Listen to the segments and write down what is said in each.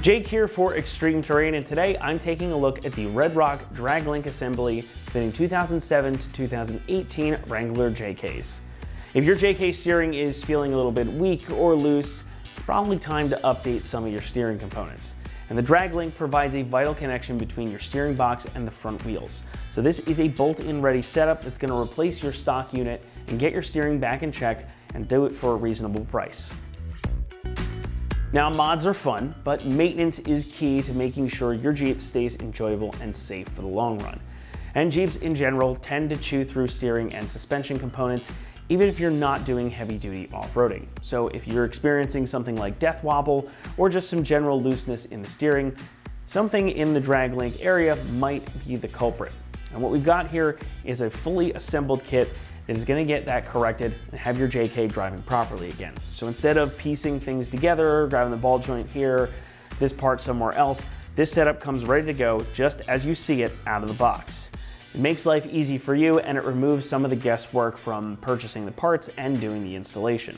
Jake here for Extreme Terrain, and today I'm taking a look at the Red Rock Drag Link assembly fitting 2007 to 2018 Wrangler JKs. If your JK steering is feeling a little bit weak or loose, it's probably time to update some of your steering components. And the Drag Link provides a vital connection between your steering box and the front wheels. So this is a bolt-in ready setup that's going to replace your stock unit and get your steering back in check and do it for a reasonable price. Now, mods are fun, but maintenance is key to making sure your Jeep stays enjoyable and safe for the long run. And Jeeps in general tend to chew through steering and suspension components, even if you're not doing heavy-duty off-roading. So if you're experiencing something like death wobble or just some general looseness in the steering, something in the Drag Link area might be the culprit. And what we've got here is a fully assembled kit that is going to get that corrected and have your JK driving properly again. So instead of piecing things together, grabbing the ball joint here, this part somewhere else, this setup comes ready to go just as you see it out of the box. It makes life easy for you, and it removes some of the guesswork from purchasing the parts and doing the installation.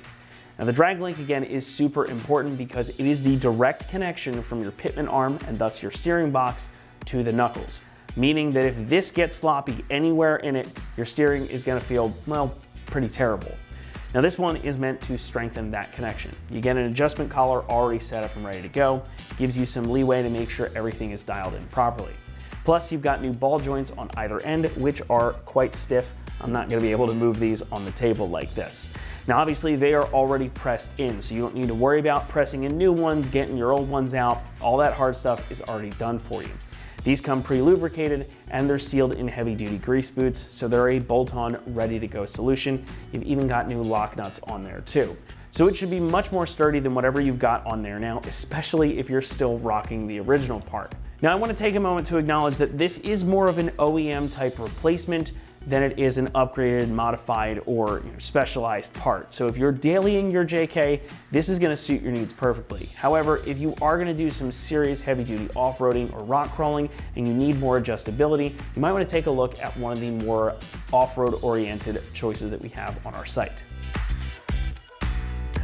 Now, the Drag Link again is super important because it is the direct connection from your pitman arm and thus your steering box to the knuckles, meaning that if this gets sloppy anywhere in it, your steering is going to feel, well, pretty terrible. Now, this one is meant to strengthen that connection. You get an adjustment collar already set up and ready to go. It gives you some leeway to make sure everything is dialed in properly. Plus, you've got new ball joints on either end, which are quite stiff. I'm not going to be able to move these on the table like this. Now, obviously, they are already pressed in, so you don't need to worry about pressing in new ones, getting your old ones out. All that hard stuff is already done for you. These come pre-lubricated and they're sealed in heavy-duty grease boots, so they're a bolt-on, ready-to-go solution. You've even got new lock nuts on there too. So it should be much more sturdy than whatever you've got on there now, especially if you're still rocking the original part. Now, I want to take a moment to acknowledge that this is more of an OEM type replacement than it is an upgraded, modified, or specialized part. So if you're dailying your JK, this is going to suit your needs perfectly. However, if you are going to do some serious heavy-duty off-roading or rock crawling and you need more adjustability, you might want to take a look at one of the more off-road oriented choices that we have on our site.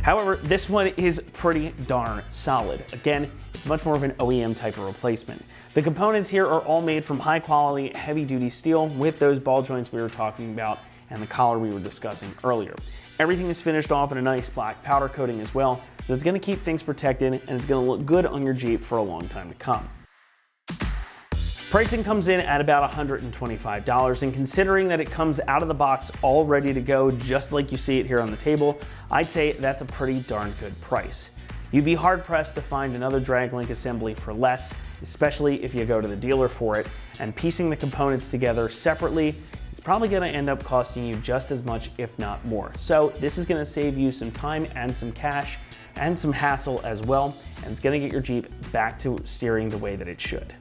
However, this one is pretty darn solid. Again, it's much more of an OEM type of replacement. The components here are all made from high quality, heavy duty steel with those ball joints we were talking about and the collar we were discussing earlier. Everything is finished off in a nice black powder coating as well, so it's gonna keep things protected and it's gonna look good on your Jeep for a long time to come. Pricing comes in at about $125, and considering that it comes out of the box all ready to go, just like you see it here on the table, I'd say that's a pretty darn good price. You'd be hard-pressed to find another Drag Link assembly for less, especially if you go to the dealer for it, and piecing the components together separately is probably gonna end up costing you just as much, if not more. So this is gonna save you some time and some cash and some hassle as well, and it's gonna get your Jeep back to steering the way that it should.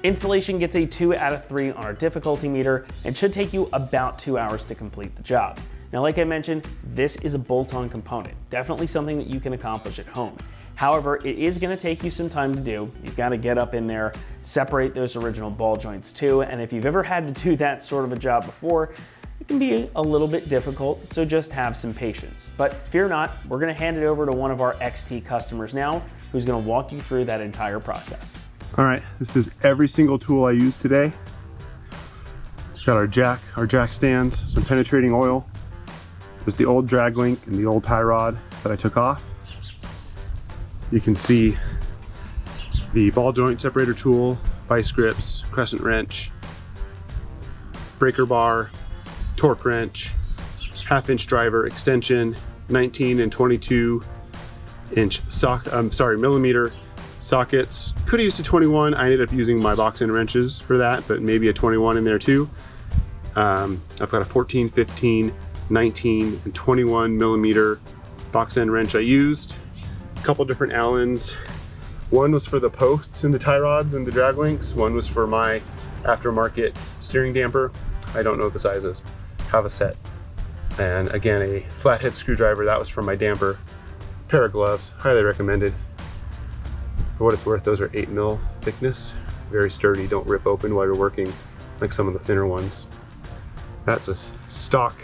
Installation gets a 2 out of 3 on our difficulty meter and should take you about 2 hours to complete the job. Now, like I mentioned, this is a bolt-on component, definitely something that you can accomplish at home. However, it is gonna take you some time to do. You've gotta get up in there, separate those original ball joints too, and if you've ever had to do that sort of a job before, it can be a little bit difficult, so just have some patience. But fear not, we're gonna hand it over to one of our XT customers now, who's gonna walk you through that entire process. All right, this is every single tool I used today. Got our jack stands, some penetrating oil. There's the old Drag Link and the old tie rod that I took off. You can see the ball joint separator tool, vice grips, crescent wrench, breaker bar, torque wrench, 1/2-inch driver extension, 19 and 22 inch millimeter sockets. Could have used a 21. I ended up using my box end wrenches for that, but maybe a 21 in there too. I've got a 14, 15, 19, and 21 millimeter box end wrench I used. A couple different Allens. One was for the posts and the tie rods and the Drag Links. One was for my aftermarket steering damper. I don't know what the size is. Have a set. And again, a flathead screwdriver. That was for my damper. Pair of gloves, highly recommended. For what it's worth, those are 8 mil thickness. Very sturdy, don't rip open while you're working like some of the thinner ones. That's a stock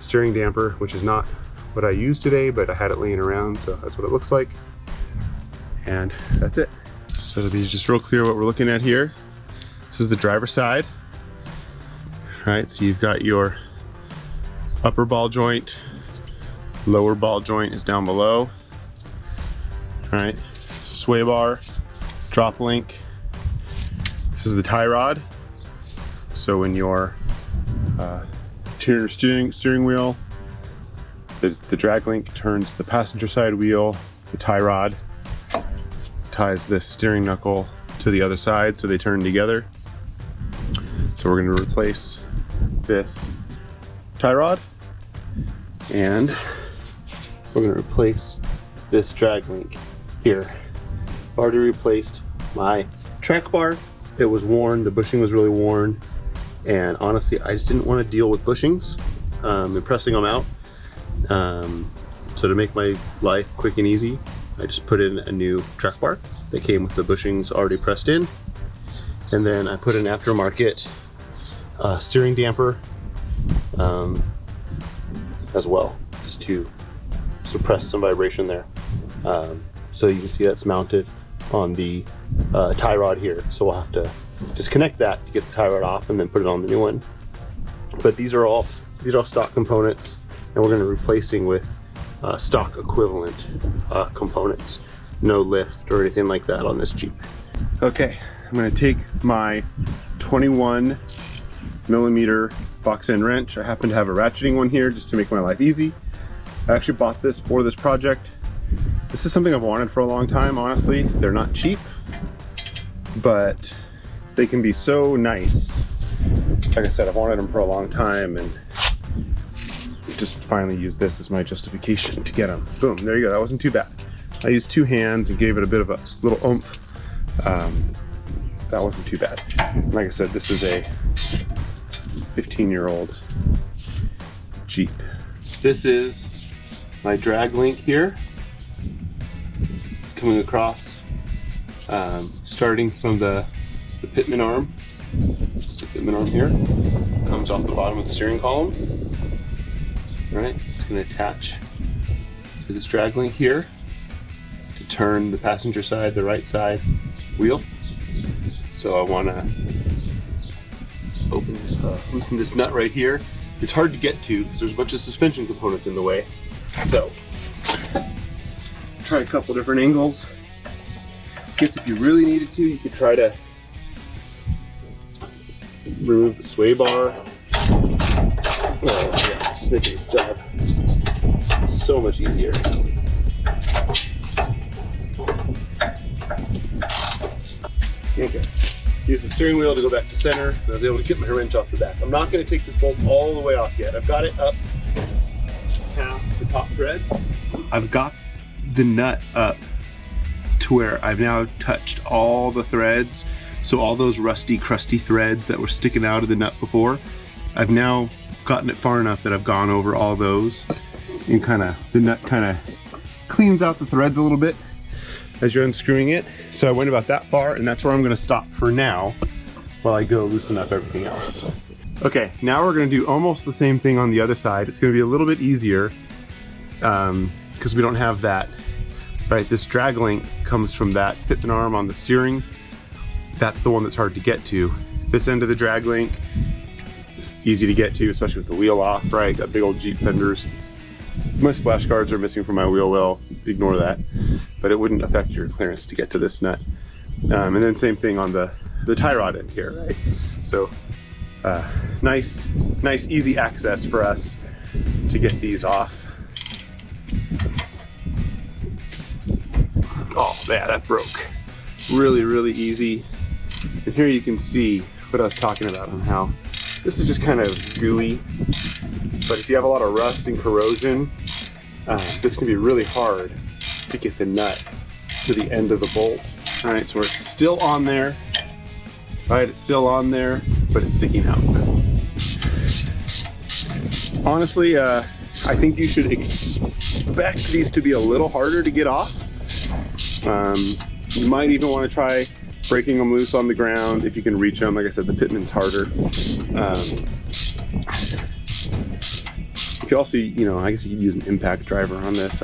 steering damper, which is not what I used today, but I had it laying around, so that's what it looks like. And that's it. So to be just real clear what we're looking at here, this is the driver's side. All right, so you've got your upper ball joint, lower ball joint is down below. All right, sway bar, drop link. This is the tie rod. So when you're turning your steering wheel, the drag link turns the passenger side wheel, the tie rod ties the steering knuckle to the other side so they turn together. So we're going to replace this tie rod and we're going to replace this drag link here. I've already replaced my track bar. It was worn, the bushing was really worn, and honestly I just didn't want to deal with bushings and pressing them out. So to make my life quick and easy, I just put in a new track bar that came with the bushings already pressed in, and then I put an aftermarket steering damper as well, just to suppress some vibration there. So you can see that's mounted on the tie rod here, so we'll have to disconnect that to get the tie rod off and then put it on the new one. But these are all stock components, and we're going to be replacing with stock equivalent components. No lift or anything like that on this Jeep. Okay, I'm going to take my 21 millimeter box end wrench. I happen to have a ratcheting one here just to make my life easy. I actually bought this for this project. This is something I've wanted for a long time, honestly. They're not cheap, but they can be so nice. Like I said, I've wanted them for a long time, and just finally used this as my justification to get them. Boom, there you go, that wasn't too bad. I used two hands and gave it a bit of a little oomph. That wasn't too bad. Like I said, this is a 15-year-old Jeep. This is my drag link here. It's coming across, starting from the pitman arm. This is the pitman arm here. Comes off the bottom of the steering column. All right, it's going to attach to this drag link here to turn the passenger side, the right side wheel. So I want to loosen this nut right here. It's hard to get to because there's a bunch of suspension components in the way. So try a couple different angles. I guess if you really needed to, you could try to remove the sway bar. Oh yeah, it's just making this job so much easier. Okay, use the steering wheel to go back to center, and I was able to get my wrench off the back. I'm not going to take this bolt all the way off yet. I've got it up past the top threads. I've got the nut up to where I've now touched all the threads. So all those rusty, crusty threads that were sticking out of the nut before, I've now gotten it far enough that I've gone over all those, and the nut kind of cleans out the threads a little bit as you're unscrewing it. So I went about that far, and that's where I'm going to stop for now while I go loosen up everything else. Okay, now we're going to do almost the same thing on the other side. It's going to be a little bit easier because we don't have that. Right, this drag link comes from that pitman arm on the steering. That's the one that's hard to get to. This end of the drag link, easy to get to, especially with the wheel off, right? Got big old Jeep fenders. My splash guards are missing from my wheel well, ignore that. But it wouldn't affect your clearance to get to this nut. And then same thing on the tie rod end here, right? So nice easy access for us to get these off. Oh yeah, that broke. Really easy. And here you can see what I was talking about on how this is just kind of gooey. But if you have a lot of rust and corrosion, this can be really hard to get the nut to the end of the bolt. All right, so it's still on there. All right, it's still on there, but it's sticking out. Honestly, I think you should expect these to be a little harder to get off. You might even want to try breaking them loose on the ground if you can reach them. Like I said, the pitman's harder. You could also, I guess you could use an impact driver on this.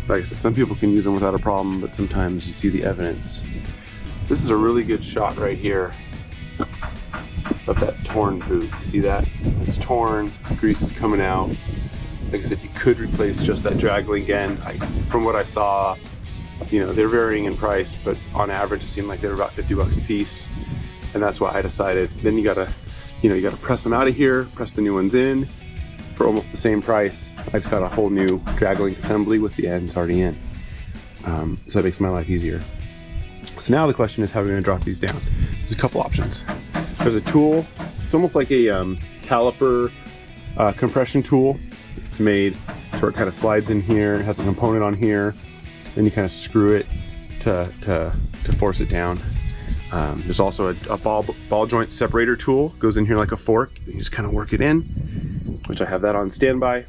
Like I said, some people can use them without a problem, but sometimes you see the evidence. This is a really good shot right here of that torn boot. You see that? It's torn, grease is coming out. Like I said, you could replace just that drag link end. From what I saw, you know, they're varying in price, but on average it seemed like they were about 50 bucks a piece. And that's why I decided, then you gotta press them out of here, press the new ones in for almost the same price. I just got a whole new drag link assembly with the ends already in. So that makes my life easier. So now the question is, how are we gonna drop these down? There's a couple options. There's a tool, it's almost like a caliper compression tool. It's made so it kind of slides in here, it has a component on here, then you kind of screw it to force it down. There's also a ball joint separator tool, goes in here like a fork, and you just kind of work it in, which I have that on standby.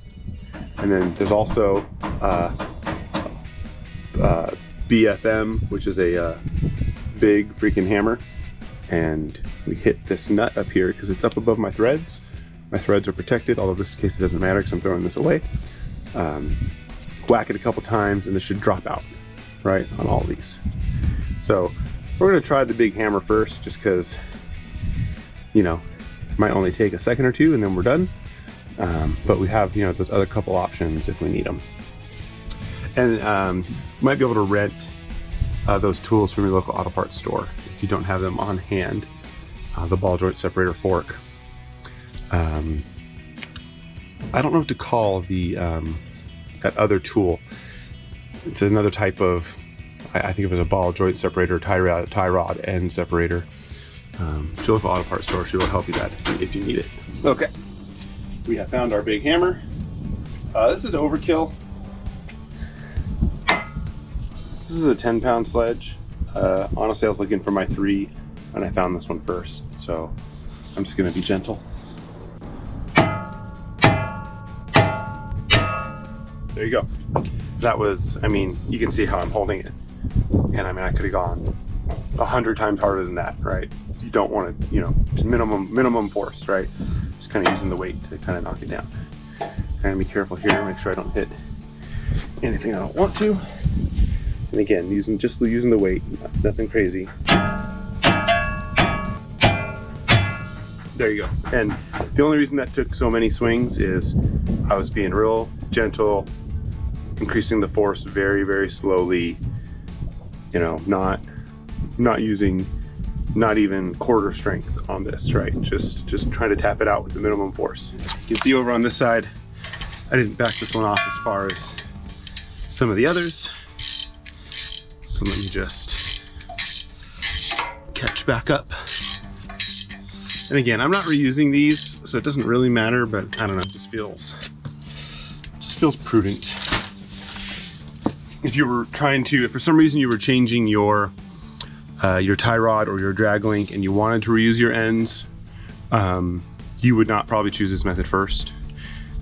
And then there's also BFM, which is a big freaking hammer. And we hit this nut up here because it's up above my threads. My threads are protected, although in this case it doesn't matter because I'm throwing this away. Whack it a couple times and this should drop out, right, on all these. So we're gonna try the big hammer first, just because, you know, it might only take a second or two and then we're done. But we have, you know, those other couple options if we need them. And you might be able to rent those tools from your local auto parts store if you don't have them on hand. The ball joint separator fork. I don't know what to call the that other tool. It's another type of, I think of it as a ball joint separator, tie rod end separator. Your local auto parts store, she will help you that if you need it. Okay, we have found our big hammer. This is overkill. This is a 10-pound sledge. Honestly, I was looking for my 3 and I found this one first, so I'm just gonna be gentle. There you go. That was, I mean, you can see how I'm holding it. And I mean, I could have gone 100 times harder than that, right? You don't want to, you know, just minimum force, right? Just kind of using the weight to kind of knock it down. And be careful here to make sure I don't hit anything I don't want to. And again, just using the weight, nothing crazy. There you go. And the only reason that took so many swings is I was being real gentle, increasing the force very, very slowly, you know, not using, not even quarter strength on this, right? Just trying to tap it out with the minimum force. You can see over on this side, I didn't back this one off as far as some of the others. So let me just catch back up. And again, I'm not reusing these, so it doesn't really matter, but I don't know, it just feels prudent. If you were trying to, if for some reason you were changing your tie rod or your drag link and you wanted to reuse your ends, you would not probably choose this method first.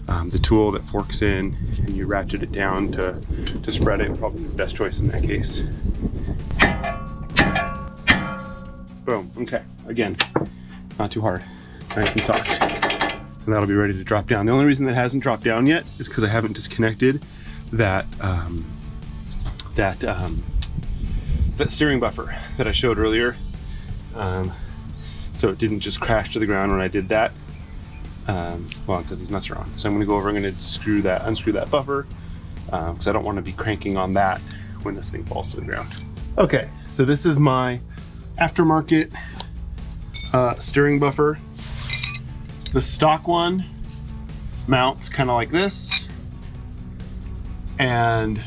The tool that forks in and you ratchet it down to spread it, probably the best choice in that case. Boom, okay, again, not too hard, nice and soft. And that'll be ready to drop down. The only reason that hasn't dropped down yet is because I haven't disconnected that steering buffer that I showed earlier. So it didn't just crash to the ground when I did that. Well, because these nuts are on. So I'm gonna go over, I'm gonna unscrew that buffer, because I don't wanna be cranking on that when this thing falls to the ground. Okay, so this is my aftermarket steering buffer. The stock one mounts kind of like this, and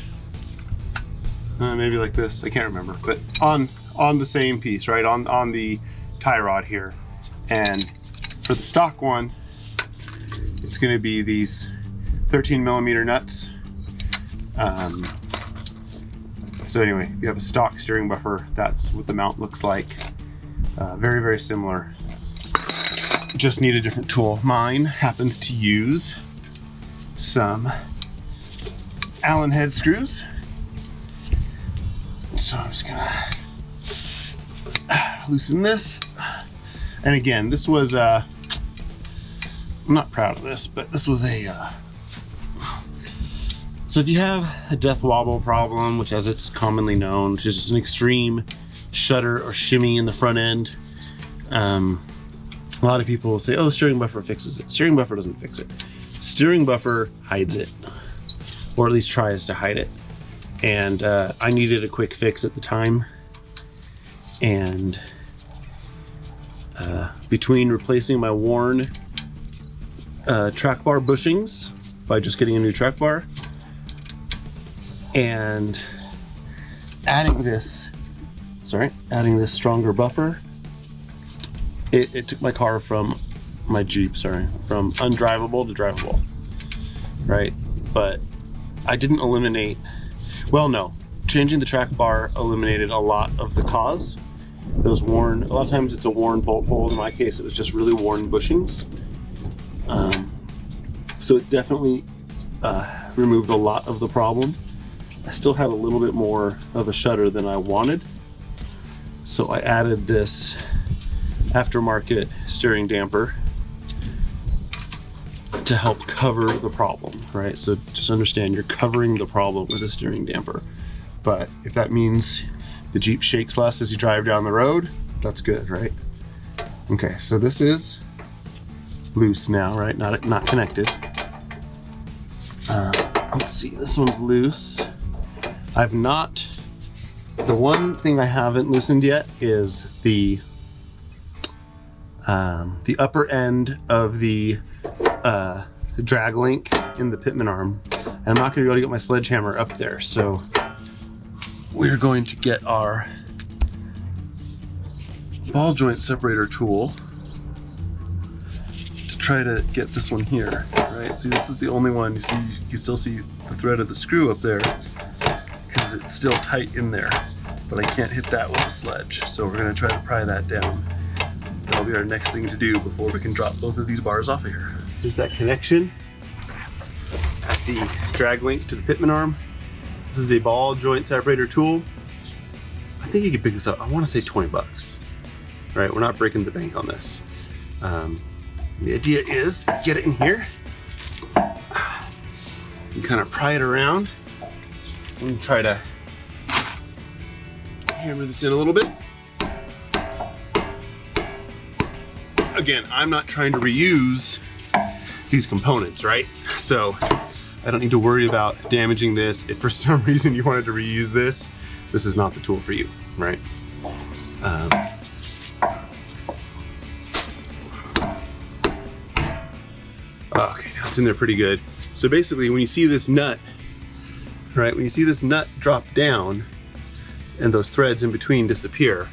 maybe like this, I can't remember, but on the same piece, right, on the tie rod here. And for the stock one, it's going to be these 13mm nuts. So anyway, if you have a stock steering buffer, that's what the mount looks like. Very, very similar. Just need a different tool. Mine happens to use some Allen head screws. So I'm just gonna loosen this. And again, this was I'm not proud of this, but this was a So if you have a death wobble problem, which as it's commonly known, which is just an extreme shudder or shimmy in the front end, a lot of people will say, oh, steering buffer fixes it. Steering buffer doesn't fix it. Steering buffer hides it, or at least tries to hide it. And I needed a quick fix at the time. And between replacing my worn track bar bushings by just getting a new track bar and adding this stronger buffer, it took my car from my Jeep, from undrivable to drivable, right? But I didn't eliminate, well, no, changing the track bar eliminated a lot of the cause. Those worn, a lot of times it's a worn bolt hole. In my case, it was just really worn bushings. So it definitely removed a lot of the problem. I still had a little bit more of a shudder than I wanted. So I added this aftermarket steering damper to help cover the problem, right? So just understand you're covering the problem with a steering damper. But if that means the Jeep shakes less as you drive down the road, that's good, right? Okay, so this is loose now, right? Not connected. Let's see, this one's loose. The one thing I haven't loosened yet is the upper end of the drag link in the pitman arm. And I'm not gonna be able to get my sledgehammer up there, so we're going to get our ball joint separator tool to try to get this one here, right? See, this is the only one. You see, you still see the thread of the screw up there because it's still tight in there, but I can't hit that with a sledge. So we're gonna try to pry that down. That'll be our next thing to do before we can drop both of these bars off of here. Here's that connection at the drag link to the pitman arm. This is a ball joint separator tool. I think you can pick this up. I want to say 20 bucks. All right, we're not breaking the bank on this. The idea is get it in here. You kind of pry it around and try to hammer this in a little bit. Again, I'm not trying to reuse these components, right? So I don't need to worry about damaging this. If for some reason you wanted to reuse this, this is not the tool for you, right? Okay, now it's in there pretty good. So basically when you see this nut, right? When you see this nut drop down and those threads in between disappear,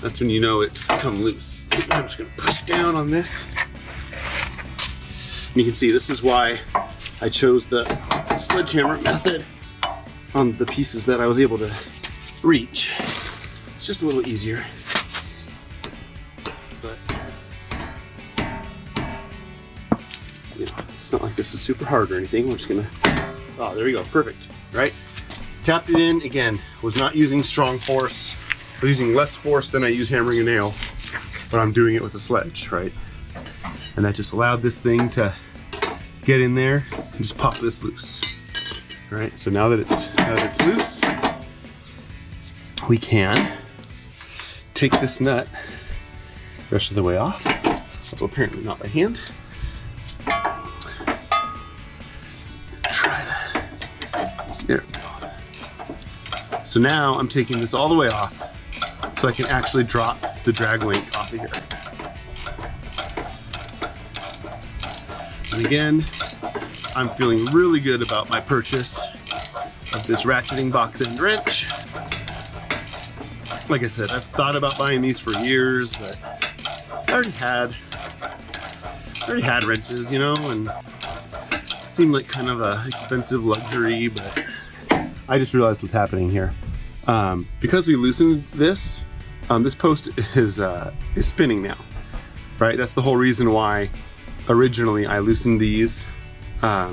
that's when you know it's come loose. So I'm just gonna push down on this. And you can see this is why I chose the sledgehammer method on the pieces that I was able to reach. It's just a little easier. But you know, it's not like this is super hard or anything. We're just gonna, oh, there we go, perfect, right? Tapped it in, again, was not using strong force. I was using less force than I use hammering a nail, but I'm doing it with a sledge, right? And that just allowed this thing to get in there and just pop this loose. All right, so now that it's loose, we can take this nut the rest of the way off, although apparently not by hand. Try to, there we go. So now I'm taking this all the way off so I can actually drop the drag link off of here. And again, I'm feeling really good about my purchase of this ratcheting box end wrench. Like I said, I've thought about buying these for years, but I already had wrenches, you know, and it seemed like kind of a expensive luxury, but I just realized what's happening here. Because we loosened this, this post is spinning now, right? That's the whole reason why originally I loosened these. I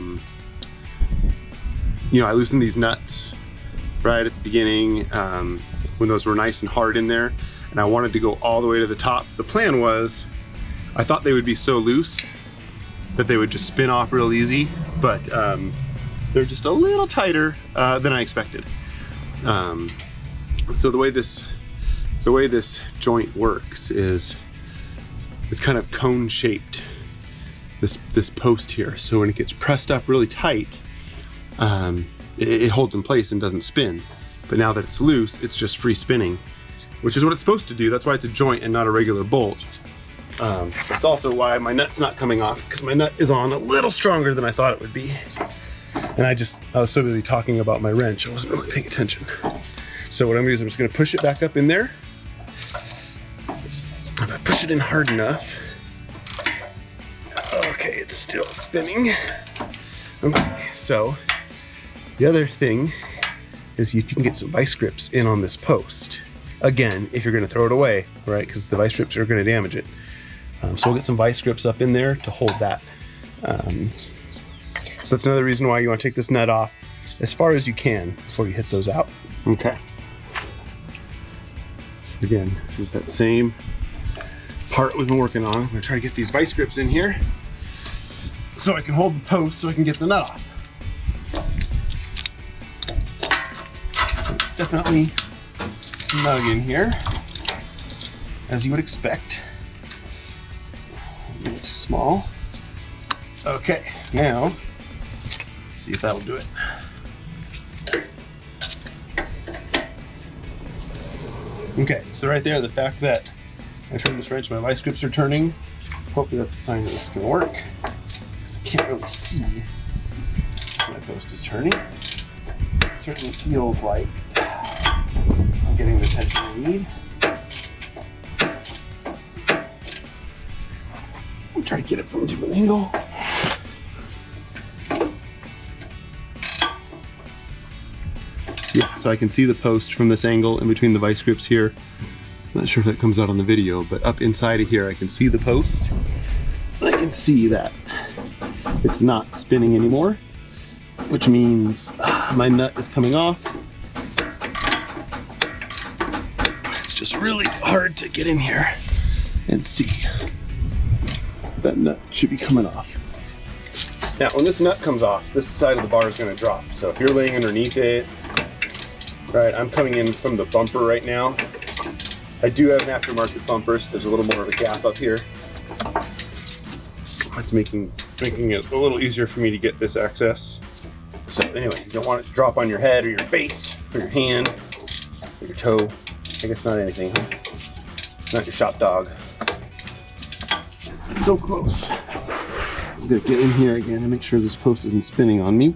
loosened these nuts right at the beginning when those were nice and hard in there, and I wanted to go all the way to the top. The plan was, I thought they would be so loose that they would just spin off real easy, but they're just a little tighter than I expected. So the way this joint works is it's kind of cone shaped, this post here. So when it gets pressed up really tight, it holds in place and doesn't spin. But now that it's loose, it's just free spinning, which is what it's supposed to do. That's why it's a joint and not a regular bolt. That's also why my nut's not coming off, because my nut is on a little stronger than I thought it would be. And I was so busy talking about my wrench, I wasn't really paying attention. So what I'm gonna do is I'm just gonna push it back up in there. If I push it in hard enough. Okay, it's still spinning. Okay, so the other thing is if you can get some vice grips in on this post. Again, if you're gonna throw it away, right? Because the vice grips are gonna damage it. So we'll get some vice grips up in there to hold that. So that's another reason why you want to take this nut off as far as you can before you hit those out. Okay. So again, this is that same part we've been working on. I'm going to try to get these vice grips in here so I can hold the post so I can get the nut off. So it's definitely snug in here, as you would expect. A little too small. Okay, now let's see if that'll do it. Okay, so right there, the fact that I turned this wrench, my vice grips are turning. Hopefully that's a sign that this is gonna work, because I can't really see my post is turning. It certainly feels like I'm getting the tension I need. I'll try to get it from a different angle. Yeah, so I can see the post from this angle in between the vice grips here. Not sure if that comes out on the video, but up inside of here I can see the post. And I can see that it's not spinning anymore, which means my nut is coming off. It's just really hard to get in here and see. That nut should be coming off. Now, when this nut comes off, this side of the bar is going to drop. So if you're laying underneath it, right, I'm coming in from the bumper right now. I do have an aftermarket bumper, so there's a little more of a gap up here. That's making it a little easier for me to get this access. So anyway, you don't want it to drop on your head or your face or your hand or your toe. I guess not anything, huh? Not your shop dog. It's so close. I'm gonna get in here again and make sure this post isn't spinning on me.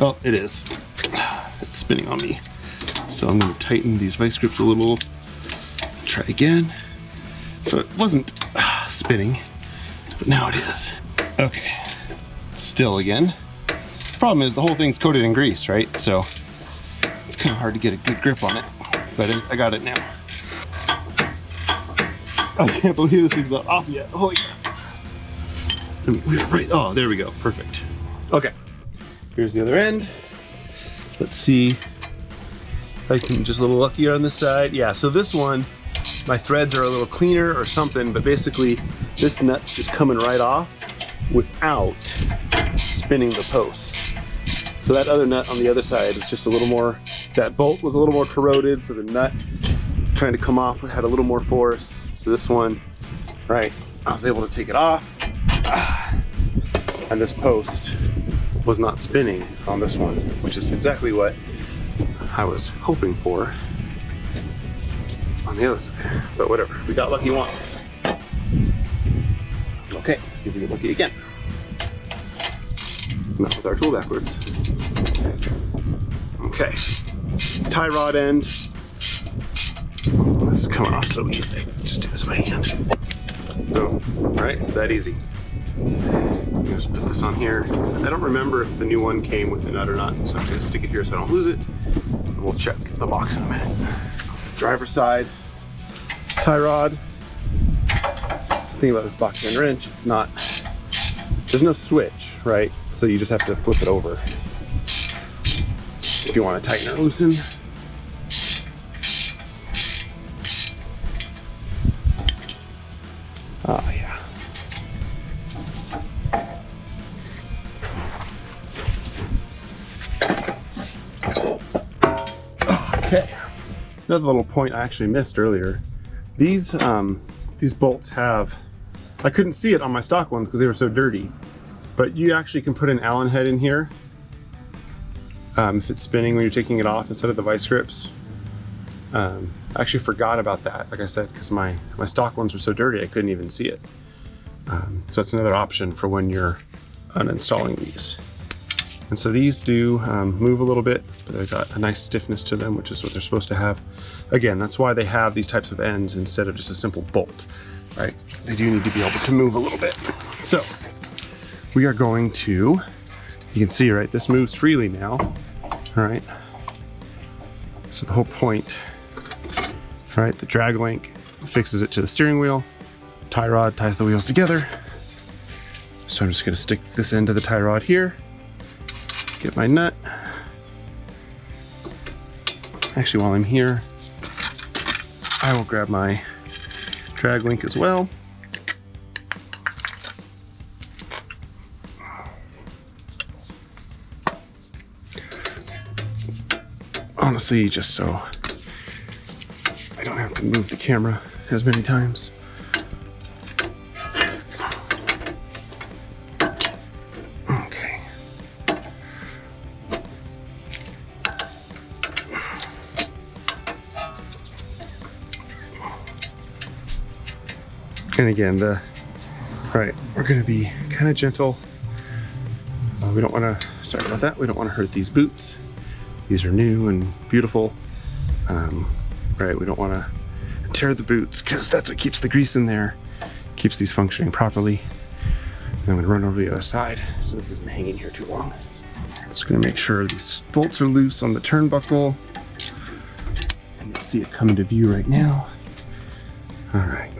Oh, it is. It's spinning on me. So I'm gonna tighten these vice grips a little. Try again. So it wasn't spinning, but now it is. Okay, still again. Problem is the whole thing's coated in grease, right? So it's kind of hard to get a good grip on it, but I got it now. I can't believe this thing's not off yet. Holy crap. Right, oh, there we go, perfect. Okay, here's the other end. Let's see if I can just a little luckier on this side. Yeah, so this one, my threads are a little cleaner or something, but basically this nut's just coming right off without spinning the post. So that other nut on the other side is just a little more, that bolt was a little more corroded, so the nut trying to come off had a little more force. So this one, right, I was able to take it off, and this post was not spinning on this one, which is exactly what I was hoping for on the other side. But whatever, we got lucky once. Okay, let's see if we get lucky again. Not with our tool backwards. Okay, tie rod end. This is coming off so easy. Just do this by hand. Boom, right? It's that easy. I'm gonna just put this on here. I don't remember if the new one came with the nut or not, so I'm gonna stick it here so I don't lose it. And we'll check the box in a minute. It's the driver's side tie rod. So the thing about this box end wrench, it's not, there's no switch, right? So you just have to flip it over if you want to tighten or loosen. Oh yeah. Okay, another little point I actually missed earlier. These bolts have, I couldn't see it on my stock ones because they were so dirty, but you actually can put an Allen head in here if it's spinning when you're taking it off instead of the vice grips. I actually forgot about that, like I said, because my stock ones were so dirty I couldn't even see it. So that's another option for when you're uninstalling these. And so these do move a little bit, but they've got a nice stiffness to them, which is what they're supposed to have. Again, that's why they have these types of ends instead of just a simple bolt, right? They do need to be able to move a little bit. So we are going to, you can see, right, this moves freely now, all right? So the whole point, all right, the drag link fixes it to the steering wheel, tie rod ties the wheels together. So I'm just gonna stick this end of the tie rod here, get my nut. Actually, while I'm here, I will grab my drag link as well. Honestly, just so I don't have to move the camera as many times. Okay. And again, all right, we're gonna be kind of gentle. We don't wanna, sorry about that, we don't wanna hurt these boots. These are new and beautiful. Right, we don't wanna tear the boots because that's what keeps the grease in there, keeps these functioning properly. And I'm gonna run over the other side so this isn't hanging here too long. Just gonna make sure these bolts are loose on the turnbuckle. And you'll see it come into view right now. All right.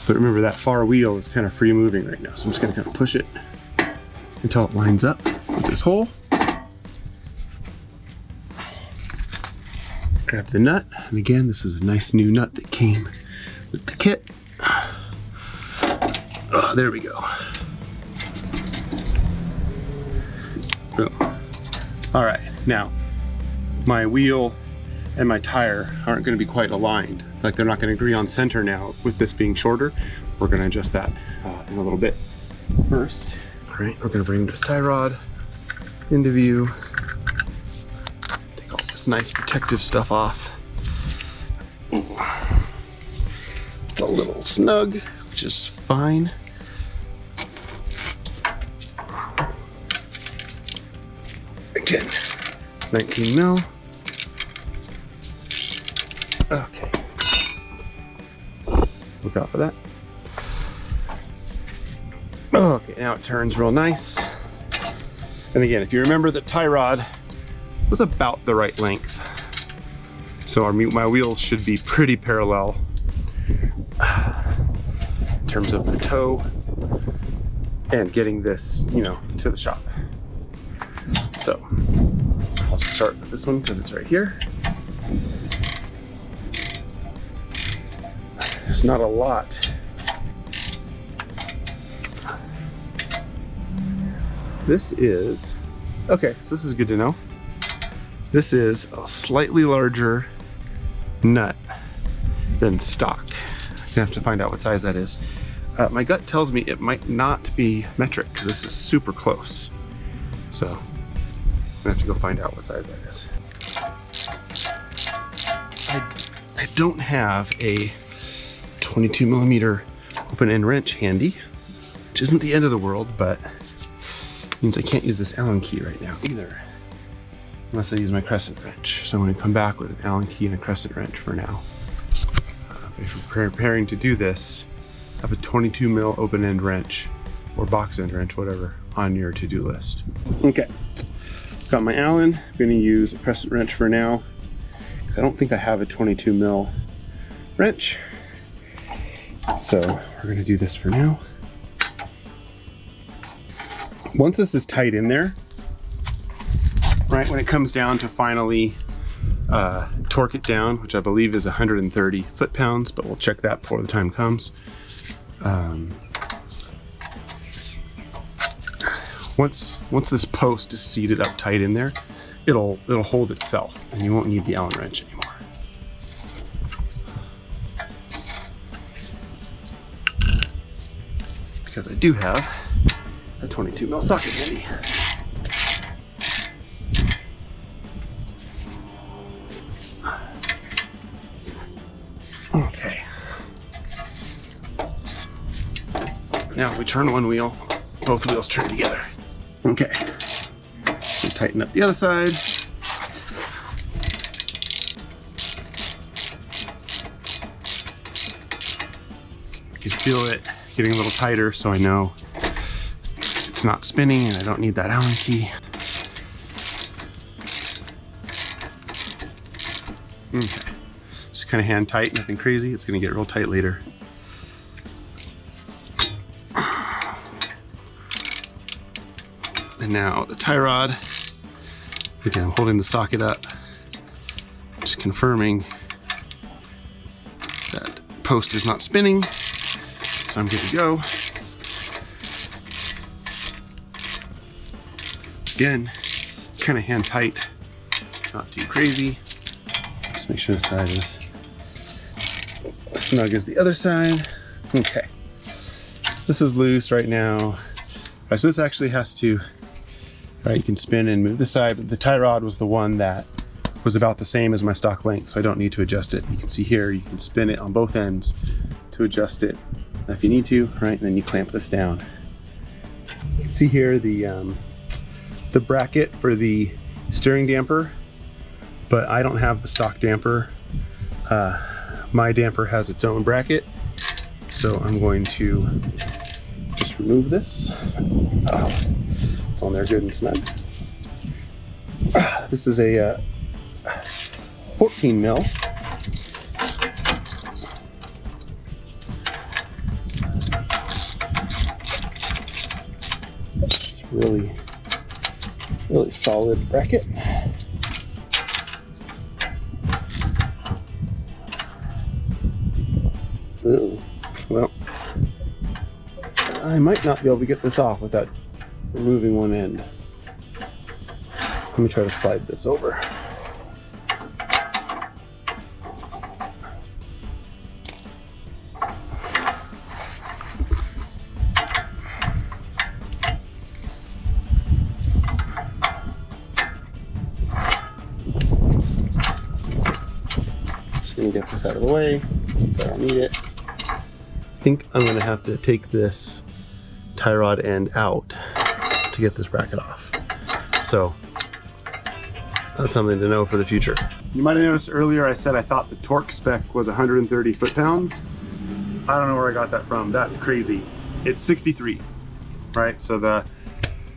But remember, that far wheel is kind of free moving right now, so I'm just gonna kind of push it until it lines up with this hole. Grab the nut, and again, this is a nice new nut that came with the kit. Oh, there we go. Boom. All right, now my wheel and my tire aren't going to be quite aligned. Like, they're not going to agree on center now with this being shorter. We're going to adjust that in a little bit. First, all right, we're going to bring this tie rod into view. Take all this nice protective stuff off. It's a little snug, which is fine. Again, 19 mil. Okay. Look out for that. Okay, now it turns real nice. And again, if you remember, the tie rod was about the right length. So my wheels should be pretty parallel in terms of the toe and getting this, to the shop. So I'll just start with this one because it's right here. There's not a lot. This is, okay, so this is good to know. This is a slightly larger nut than stock. I'm gonna have to find out what size that is. My gut tells me it might not be metric because this is super close. So I'm gonna have to go find out what size that is. I don't have a 22 millimeter open end wrench handy, which isn't the end of the world, but means I can't use this Allen key right now either, unless I use my crescent wrench. So I'm going to come back with an Allen key and a crescent wrench for now. If you're preparing to do this, have a 22 mil open end wrench or box end wrench, whatever, on your to-do list. Okay, got my Allen. I'm going to use a crescent wrench for now. I don't think I have a 22 mil wrench. So we're going to do this for now. Once this is tight in there, right, when it comes down to finally torque it down, which I believe is 130 foot-pounds, but we'll check that before the time comes. Once this post is seated up tight in there, it'll hold itself and you won't need the Allen wrench anymore. Because I do have a 22 mil socket handy. Okay. Now if we turn one wheel, both wheels turn together. Okay. We tighten up the other side. I can feel it getting a little tighter, so I know it's not spinning and I don't need that Allen key. Okay. Just kind of hand tight, nothing crazy. It's going to get real tight later. And now the tie rod. Again, I'm holding the socket up, just confirming that post is not spinning. So I'm good to go. Again, kind of hand tight, not too crazy. Just make sure the side is snug as the other side. Okay. This is loose right now. All right, so this actually has to, all right, you can spin and move the side, but the tie rod was the one that was about the same as my stock length, so I don't need to adjust it. You can see here, you can spin it on both ends to adjust it if you need to, right? And then you clamp this down. You can see here the bracket for the steering damper, but I don't have the stock damper. My damper has its own bracket, so I'm going to just remove this. It's on there good and snug. This is a 14 mil. It's really solid bracket. Ooh, well, I might not be able to get this off without removing one end. Let me try to slide this over. Just gonna get this out of the way so I don't need it. I think I'm gonna have to take this tie rod end out to get this bracket off. So that's something to know for the future. You might have noticed earlier I said I thought the torque spec was 130 foot-pounds. I don't know where I got that from. That's crazy. It's 63, right? So the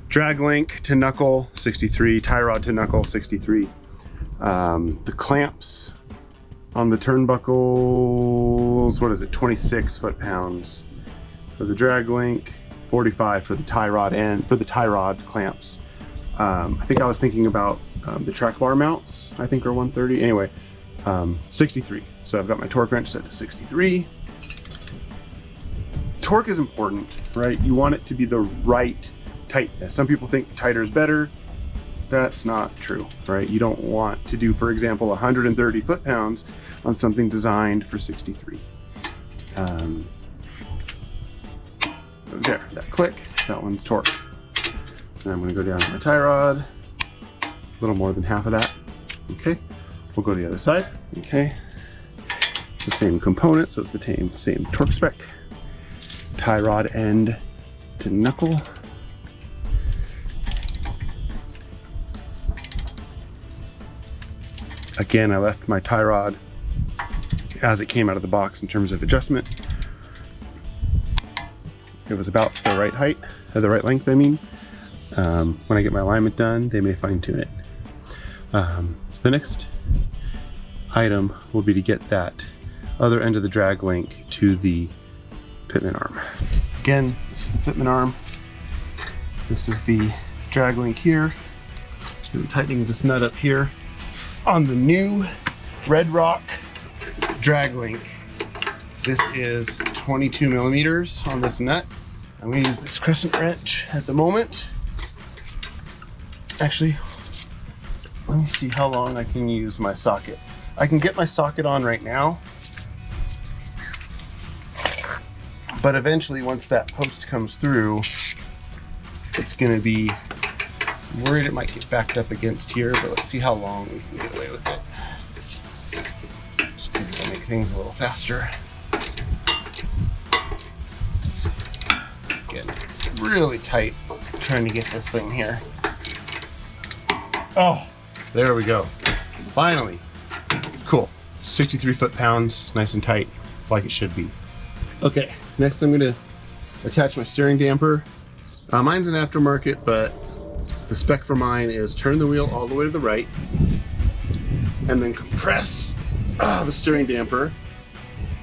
drag link to knuckle, 63, tie rod to knuckle, 63. The clamps on the turnbuckles, what is it, 26 foot-pounds for the drag link, 45 for the tie rod and for the tie rod clamps. I think I was thinking about the track bar mounts, I think are 130. Anyway, 63. So I've got my torque wrench set to 63. Torque is important, right? You want it to be the right tightness. Some people think tighter is better. That's not true, right? You don't want to do, for example, 130 foot-pounds on something designed for 63. There, that click, that one's torque. And I'm gonna go down to my tie rod, a little more than half of that. Okay, we'll go to the other side. Okay, the same component, so it's the same torque spec. Tie rod end to knuckle. Again, I left my tie rod as it came out of the box in terms of adjustment. It was about the right height, or the right length, I mean. When I get my alignment done, they may fine tune it. So the next item will be to get that other end of the drag link to the pitman arm. Again, this is the pitman arm. This is the drag link here. I'm tightening this nut up here on the new Red Rock drag link. This is 22 millimeters on this nut. I'm gonna use this crescent wrench at the moment. Actually, let me see how long I can use my socket. I can get my socket on right now, but eventually once that post comes through, it's gonna be worried it might get backed up against here, but let's see how long we can get away with it. Just because it'll make things a little faster. Again, really tight trying to get this thing here. Oh, there we go. Finally. Cool. 63 foot-pounds, nice and tight, like it should be. Okay, next I'm gonna attach my steering damper. Mine's an aftermarket, but the spec for mine is turn the wheel all the way to the right and then compress the steering damper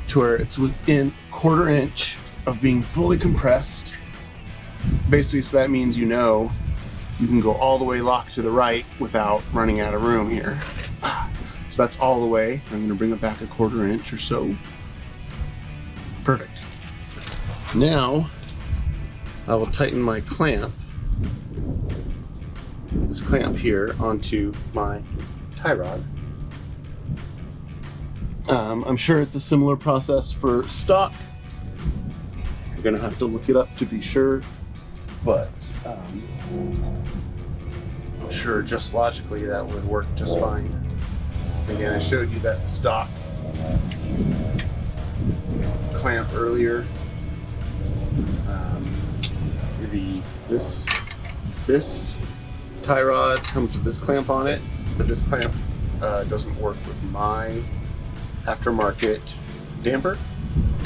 to where it's within 1/4 inch of being fully compressed. Basically, so that means you know you can go all the way locked to the right without running out of room here. So that's all the way. I'm gonna bring it back 1/4 inch or so. Perfect. Now, I will tighten my clamp, this clamp here, onto my tie rod. I'm sure it's a similar process for stock. You're gonna have to look it up to be sure, but I'm sure just logically that would work just fine. Again, I showed you that stock clamp earlier. This tie rod comes with this clamp on it, but this clamp doesn't work with my aftermarket damper.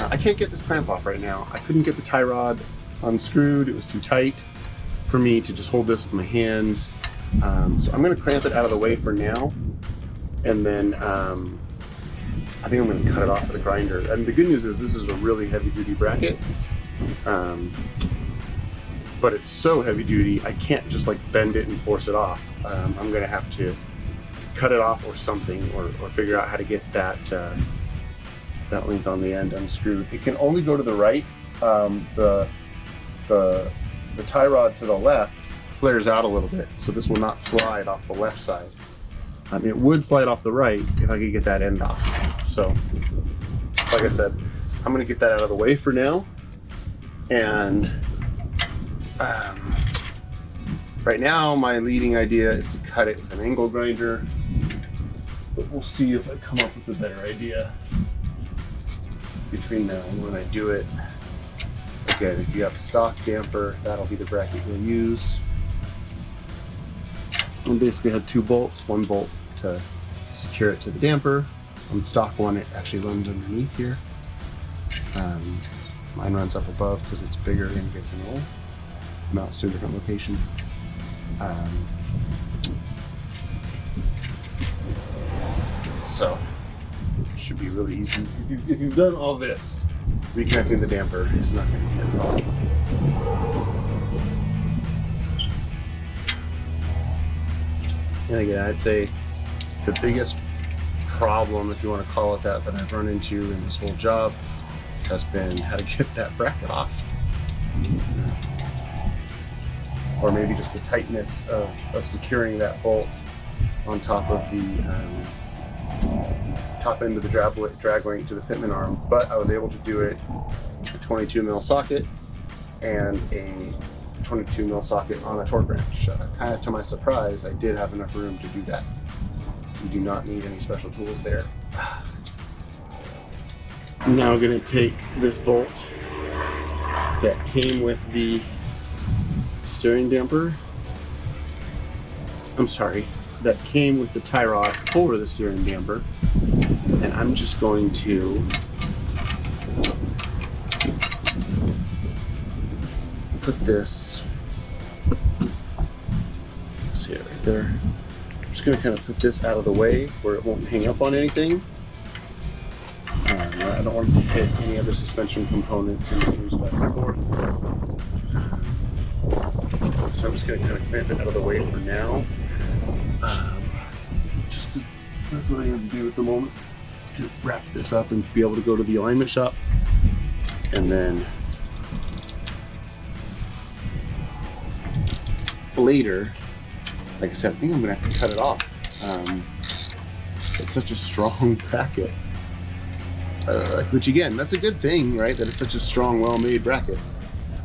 I can't get this clamp off right now. I couldn't get the tie rod unscrewed. It was too tight for me to just hold this with my hands. So I'm gonna clamp it out of the way for now. And then I think I'm gonna cut it off with a grinder. And the good news is this is a really heavy duty bracket. But it's so heavy duty, I can't just like bend it and force it off. I'm gonna have to cut it off or something, or figure out how to get that that length on the end unscrewed. It can only go to the right. The tie rod to the left flares out a little bit, so this will not slide off the left side. I mean, it would slide off the right if I could get that end off. So, like I said, I'm gonna get that out of the way for now. And right now, my leading idea is to cut it with an angle grinder, but we'll see if I come up with a better idea between now and when I do it. Again, if you have a stock damper, that'll be the bracket you'll use. And basically had 2 bolts, 1 bolt to secure it to the damper. On the stock one, it actually runs underneath here. Mine runs up above because it's bigger and gets an oil. Mounts to a different location. So, should be really easy. If you've done all this, reconnecting the damper is not going to be a problem. And again, I'd say the biggest problem, if you want to call it that I've run into in this whole job has been how to get that bracket off. Or maybe just the tightness of securing that bolt on top of the top end of the drag link to the fitment arm. But I was able to do it with a 22 mil socket and a 22 mil socket on a torque wrench. Kind of to my surprise, I did have enough room to do that. So you do not need any special tools there. I'm now going to take this bolt that came with the steering damper. I'm sorry, that came with the tie rod for the steering damper. And I'm just going to put this, see it right there. I'm just going to kind of put this out of the way where it won't hang up on anything. I don't want it to hit any other suspension components and moves back and forth. So I'm just going to kind of clamp it out of the way for now. Just because that's what I have to do at the moment to wrap this up and be able to go to the alignment shop. And then later, like I said, I think I'm going to have to cut it off It's such a strong bracket. Which again, that's a good thing, right? That it's such a strong, well-made bracket.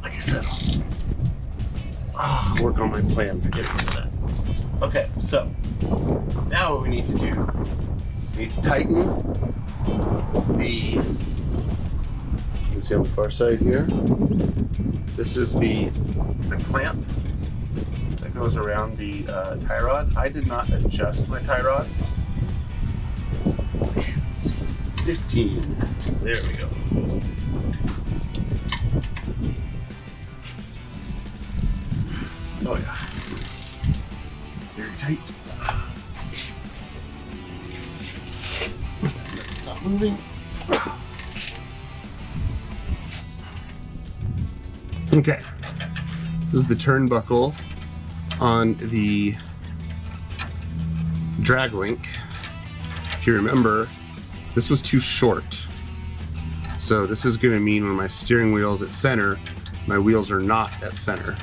Like I said, I'll work on my plan for getting to that. Okay, so now what we need to do, we need to tighten the, you can see on the far side here, this is the clamp that goes around the tie rod. I did not adjust my tie rod. Okay, let's see, this is 15. There we go. Oh yeah, this is very tight. Stop moving. Okay, this is the turnbuckle on the drag link. If you remember, this was too short. So this is going to mean when my steering wheel's at center, my wheels are not at center.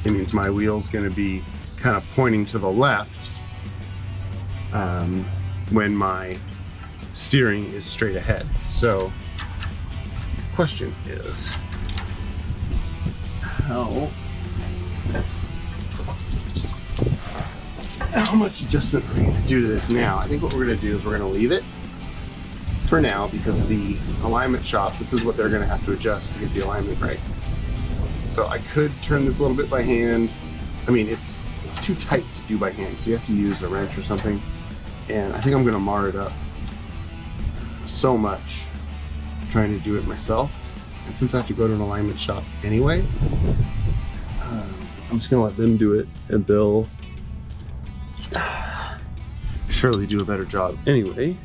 It means my wheel's going to be kind of pointing to the left when my steering is straight ahead. So the question is, how much adjustment are we going to do to this now? I think what we're going to do is we're going to leave it for now, because the alignment shop, this is what they're going to have to adjust to get the alignment right. So I could turn this a little bit by hand. I mean, it's too tight to do by hand, so you have to use a wrench or something. And I think I'm going to mar it up so much trying to do it myself. And since I have to go to an alignment shop anyway, I'm just going to let them do it, and they'll surely do a better job. Anyway,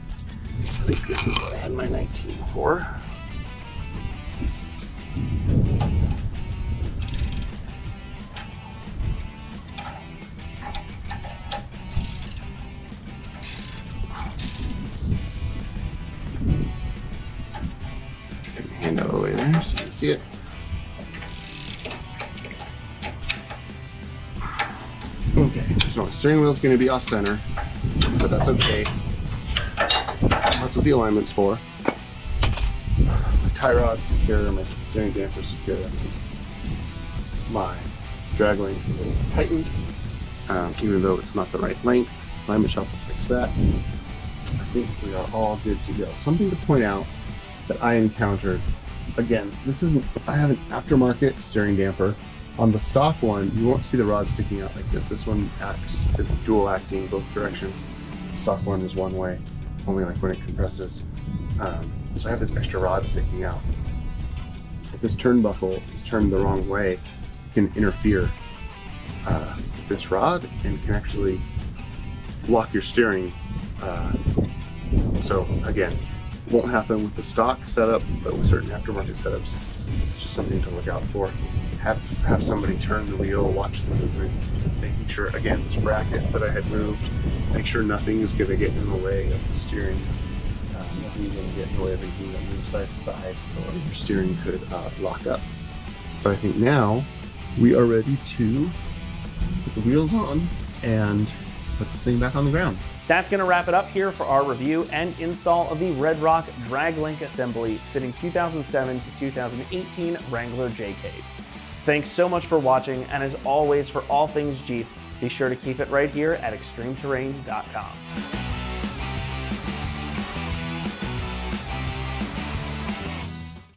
I think this is what I had my 19 for. Get my hand out of the way there so you can see it. Okay, so my steering wheel's going to be off center, but that's okay. That's what the alignment's for. My tie rod's secure, my steering damper's secure. My drag link is tightened, even though it's not the right length. Alignment shop will fix that. I think we are all good to go. Something to point out that I encountered, again, I have an aftermarket steering damper. On the stock one, you won't see the rod sticking out like this. This one acts, it's dual acting both directions. The stock one is one way, only like when it compresses. So I have this extra rod sticking out. If this turnbuckle is turned the wrong way, it can interfere with this rod and can actually block your steering. So again, won't happen with the stock setup, but with certain aftermarket setups, it's just something to look out for. Have somebody turn the wheel, watch the movement, making sure, again, this bracket that I had moved, make sure nothing is going to get in the way of the steering. Nothing's going to get in the way of anything that moves side to side, or your steering could lock up. But I think now we are ready to put the wheels on and put this thing back on the ground. That's going to wrap it up here for our review and install of the Red Rock drag link assembly fitting 2007 to 2018 Wrangler JKs. Thanks so much for watching, and as always, for all things Jeep, be sure to keep it right here at extremeterrain.com.